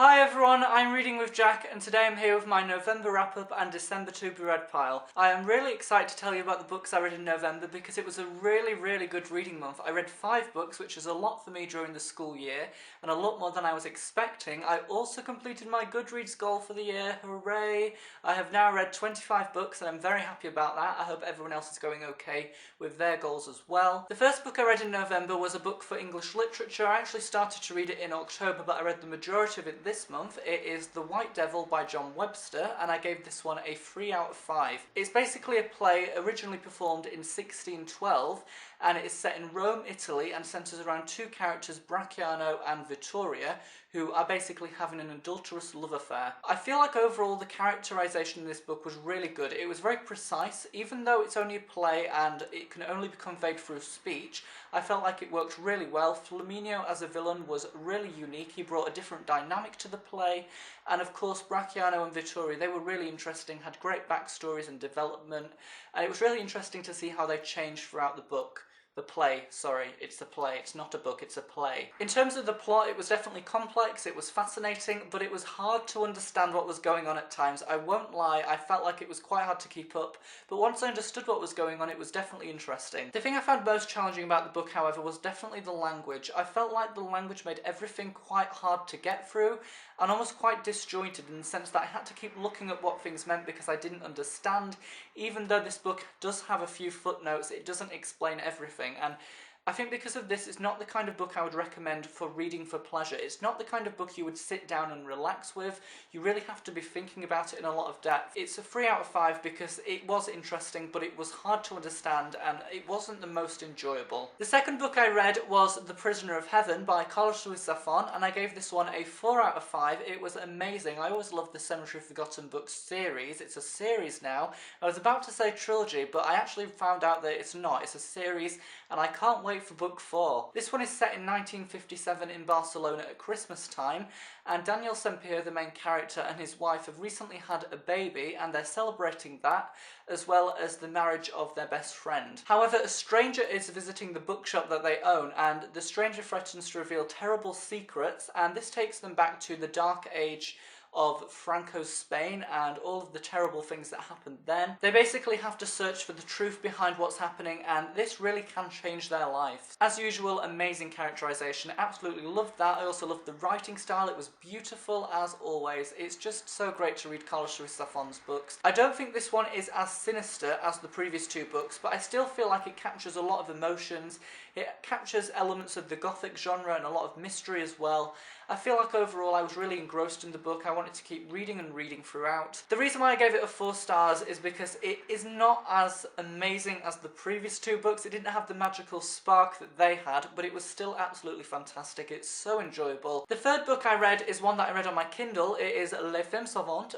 Hi everyone, I'm Reading with Jack and today I'm here with my November wrap-up and December to be read pile. I am really excited to tell you about the books I read in November because it was a really good reading month. I read 5 books, which is a lot for me during the school year and a lot more than I was expecting. I also completed my Goodreads goal for the year, hooray! I have now read 25 books and I'm very happy about that. I hope everyone else is going okay with their goals as well. The first book I read in November was a book for English literature. I actually started to read it in October, but I read the majority of it this month. It is The White Devil by John Webster, and I gave this one a 3 out of 5. It's basically a play originally performed in 1612, and it is set in Rome, Italy, and centres around 2 characters, Bracciano and Vittoria, who are basically having an adulterous love affair. I feel like overall the characterisation in this book was really good. It was very precise. Even though it's only a play and it can only be conveyed through speech, I felt like it worked really well. Flaminio as a villain was really unique. He brought a different dynamic to the play, and of course Bracciano and Vittoria, they were really interesting, had great backstories and development, and it was really interesting to see how they changed throughout the book. The play, sorry, it's a play, it's not a book, it's a play. In terms of the plot, it was definitely complex, it was fascinating, but it was hard to understand what was going on at times. I won't lie, I felt like it was quite hard to keep up, but once I understood what was going on, it was definitely interesting. The thing I found most challenging about the book, however, was definitely the language. I felt like the language made everything quite hard to get through, and almost quite disjointed in the sense that I had to keep looking at what things meant because I didn't understand. Even though this book does have a few footnotes, it doesn't explain everything. And I think because of this, it's not the kind of book I would recommend for reading for pleasure. It's not the kind of book you would sit down and relax with. You really have to be thinking about it in a lot of depth. It's a 3 out of 5 because it was interesting, but it was hard to understand and it wasn't the most enjoyable. The second book I read was The Prisoner of Heaven by Ruiz Zafón, and I gave this one a 4 out of 5. It was amazing. I always loved the Cemetery of Forgotten Books series. It's a series now. I was about to say trilogy, but I actually found out that it's not. It's a series, and I can't wait for book 4. This one is set in 1957 in Barcelona at Christmas time, and Daniel Sempier, the main character, and his wife have recently had a baby, and they're celebrating that, as well as the marriage of their best friend. However, a stranger is visiting the bookshop that they own, and the stranger threatens to reveal terrible secrets, and this takes them back to the dark age of Franco's Spain and all of the terrible things that happened then. They basically have to search for the truth behind what's happening, and this really can change their lives. As usual, amazing characterization. Absolutely loved that. I also loved the writing style. It was beautiful as always. It's just so great to read Ruiz Zafón's books. I don't think this one is as sinister as the previous 2 books, but I still feel like it captures a lot of emotions. It captures elements of the gothic genre and a lot of mystery as well. I feel like overall I was really engrossed in the book. I wanted to keep reading and reading throughout. The reason why I gave it a 4 stars is because it is not as amazing as the previous 2 books. It didn't have the magical spark that they had, but it was still absolutely fantastic. It's so enjoyable. The third book I read is one that I read on my Kindle. It is Femmes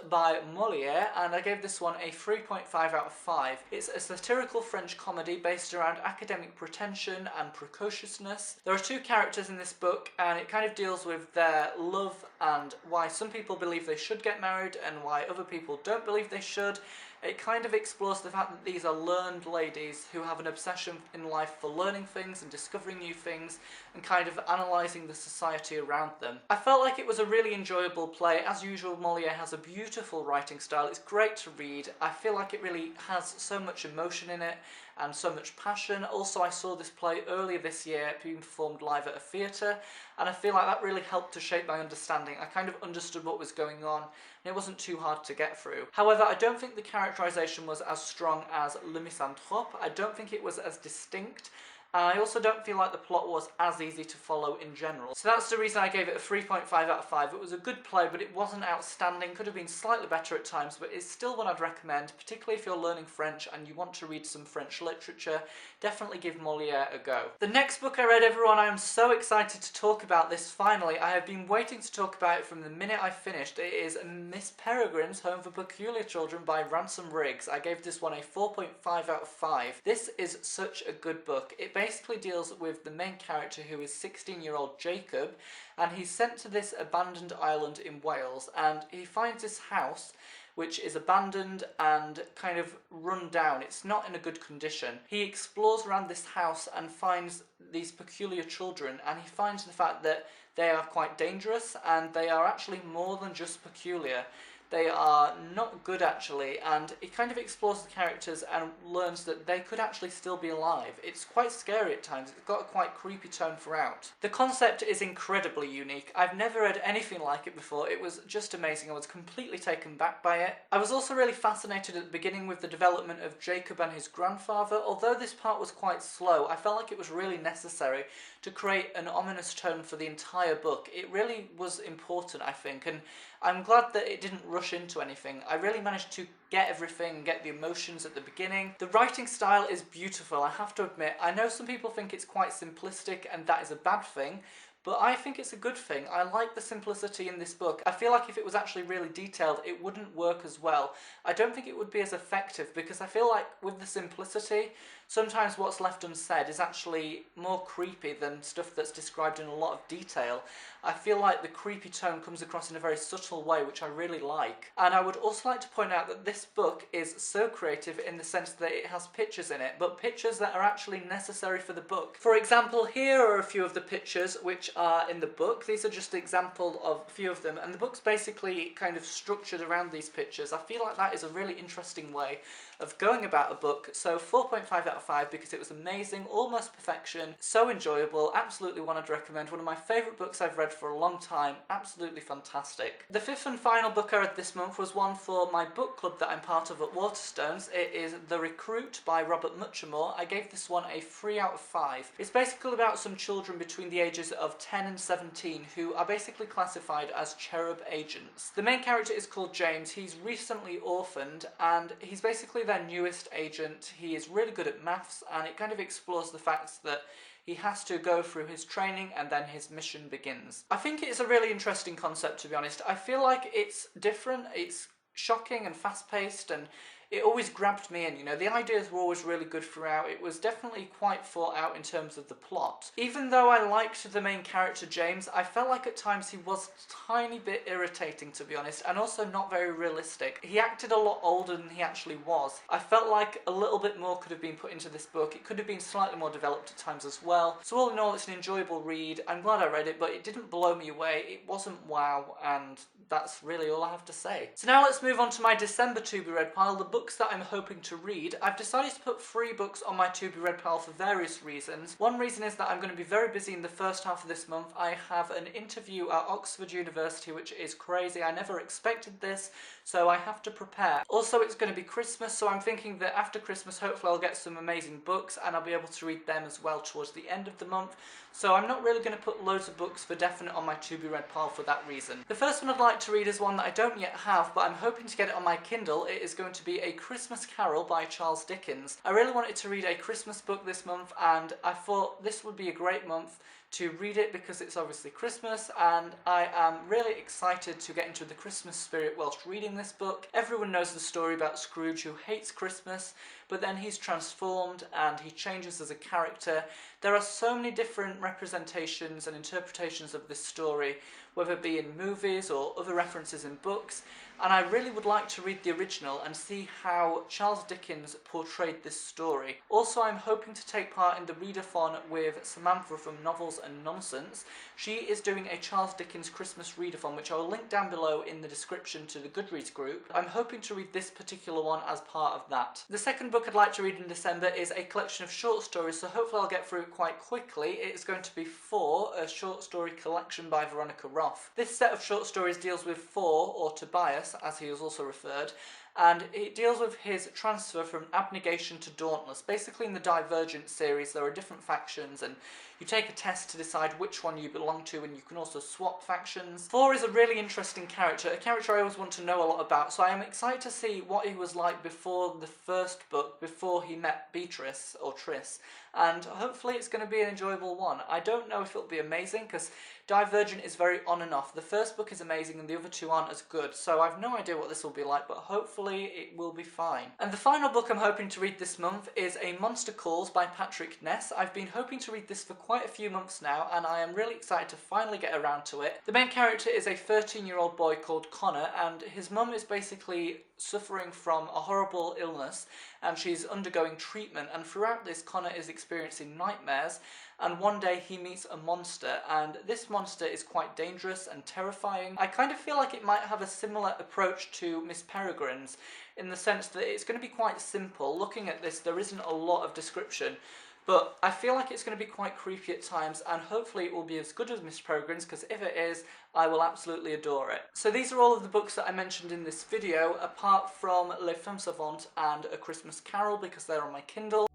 by Molière, and I gave this one a 3.5 out of 5. It's a satirical French comedy based around academic pretension and precociousness. There are 2 characters in this book, and it kind of deals with their love and why some people believe they should get married and why other people don't believe they should. It kind of explores the fact that these are learned ladies who have an obsession in life for learning things and discovering new things and kind of analysing the society around them. I felt like it was a really enjoyable play. As usual, Molière has a beautiful writing style. It's great to read. I feel like it really has so much emotion in it and so much passion. Also, I saw this play earlier this year being performed live at a theatre, and I feel like that really helped to shape my understanding. I kind of understood what was going on, and it wasn't too hard to get through. However, I don't think the characterisation was as strong as Lem Sant. I don't think it was as distinct. I also don't feel like the plot was as easy to follow in general. So that's the reason I gave it a 3.5 out of 5. It was a good play, but it wasn't outstanding. Could have been slightly better at times, but it's still one I'd recommend, particularly if you're learning French and you want to read some French literature. Definitely give Molière a go. The next book I read, everyone, I am so excited to talk about this finally. I have been waiting to talk about it from the minute I finished. It is Miss Peregrine's Home for Peculiar Children by Ransom Riggs. I gave this one a 4.5 out of 5. This is such a good book. It basically deals with the main character, who is 16-year-old Jacob, and he's sent to this abandoned island in Wales, and he finds this house which is abandoned and kind of run down. It's not in a good condition. He explores around this house and finds these peculiar children, and he finds the fact that they are quite dangerous and they are actually more than just peculiar. They are not good, actually, and he kind of explores the characters and learns that they could actually still be alive. It's quite scary at times. It's got a quite creepy tone throughout. The concept is incredibly unique. I've never read anything like it before. It was just amazing. I was completely taken back by it. I was also really fascinated at the beginning with the development of Jacob and his grandfather. Although this part was quite slow, I felt like it was really necessary to create an ominous tone for the entire book. It really was important, I think, and I'm glad that it didn't rush into anything. I really managed to get everything, get the emotions at the beginning. The writing style is beautiful, I have to admit. I know some people think it's quite simplistic and that is a bad thing, but I think it's a good thing. I like the simplicity in this book. I feel like if it was actually really detailed, it wouldn't work as well. I don't think it would be as effective because I feel like with the simplicity, sometimes what's left unsaid is actually more creepy than stuff that's described in a lot of detail. I feel like the creepy tone comes across in a very subtle way, which I really like. And I would also like to point out that this book is so creative in the sense that it has pictures in it, but pictures that are actually necessary for the book. For example, here are a few of the pictures which are in the book. These are just examples of a few of them, and the book's basically kind of structured around these pictures. I feel like that is a really interesting way of going about a book. So 4.5 out of 5 because it was amazing, almost perfection, so enjoyable, absolutely one I'd recommend. One of my favourite books I've read for a long time, absolutely fantastic. The fifth and final book I read this month was one for my book club that I'm part of at Waterstones. It is The Recruit by Robert Muchamore. I gave this one a 3 out of 5. It's basically about some children between the ages of 10 and 17 who are basically classified as cherub agents. The main character is called James. He's recently orphaned and he's basically their newest agent. He is really good at maths, and it kind of explores the fact that he has to go through his training and then his mission begins. I think it's a really interesting concept, to be honest. I feel like it's different, it's shocking and fast-paced, and it always grabbed me in, you know. The ideas were always really good throughout. It was definitely quite thought out in terms of the plot. Even though I liked the main character, James, I felt like at times he was a tiny bit irritating, to be honest, and also not very realistic. He acted a lot older than he actually was. I felt like a little bit more could have been put into this book. It could have been slightly more developed at times as well. So all in all, it's an enjoyable read. I'm glad I read it, but it didn't blow me away. It wasn't wow, and that's really all I have to say. So now let's move on to my December to be read pile, the books that I'm hoping to read. I've decided to put 3 books on my to be read pile for various reasons. One reason is that I'm going to be very busy in the first half of this month. I have an interview at Oxford University, which is crazy. I never expected this, so I have to prepare. Also, it's going to be Christmas, so I'm thinking that after Christmas, hopefully I'll get some amazing books and I'll be able to read them as well towards the end of the month. So I'm not really going to put loads of books for definite on my to be read pile for that reason. The first one I'd like to read is one that I don't yet have, but I'm hoping to get it on my Kindle. It is going to be A Christmas Carol by Charles Dickens. I really wanted to read a Christmas book this month, and I thought this would be a great month to read it because it's obviously Christmas, and I am really excited to get into the Christmas spirit whilst reading this book. Everyone knows the story about Scrooge, who hates Christmas, but then he's transformed and he changes as a character. There are so many different representations and interpretations of this story, whether it be in movies or other references in books, and I really would like to read the original and see how Charles Dickens portrayed this story. Also, I'm hoping to take part in the readathon with Samantha from Novels and Nonsense. She is doing a Charles Dickens Christmas readathon, which I will link down below in the description to the Goodreads group. I'm hoping to read this particular one as part of that. The second book I'd like to read in December is a collection of short stories, so hopefully I'll get through it quite quickly. It is going to be Four, a short story collection by Veronica Roth. This set of short stories deals with Four, or Tobias, as he is also referred, and it deals with his transfer from abnegation to dauntless. Basically in the Divergent series there are different factions and you take a test to decide which one you belong to, and you can also swap factions. Four is a really interesting character, a character I always want to know a lot about, so I am excited to see what he was like before the first book, before he met Beatrice, or Triss, and hopefully it's going to be an enjoyable one. I don't know if it'll be amazing, because Divergent is very on and off. The first book is amazing and the other two aren't as good, so I've no idea what this will be like, but hopefully hopefully it will be fine. And the final book I'm hoping to read this month is A Monster Calls by Patrick Ness. I've been hoping to read this for quite a few months now, and I am really excited to finally get around to it. The main character is a 13-year-old boy called Connor, and his mum is basically suffering from a horrible illness, and she's undergoing treatment, and throughout this Connor is experiencing nightmares, and one day he meets a monster, and this monster is quite dangerous and terrifying. I kind of feel like it might have a similar approach to Miss Peregrine's, in the sense that it's going to be quite simple. Looking at this, there isn't a lot of description, but I feel like it's going to be quite creepy at times, and hopefully it will be as good as Miss Peregrine's, because if it is, I will absolutely adore it. So these are all of the books that I mentioned in this video, apart from Les Femmes Savantes and A Christmas Carol, because they're on my Kindle.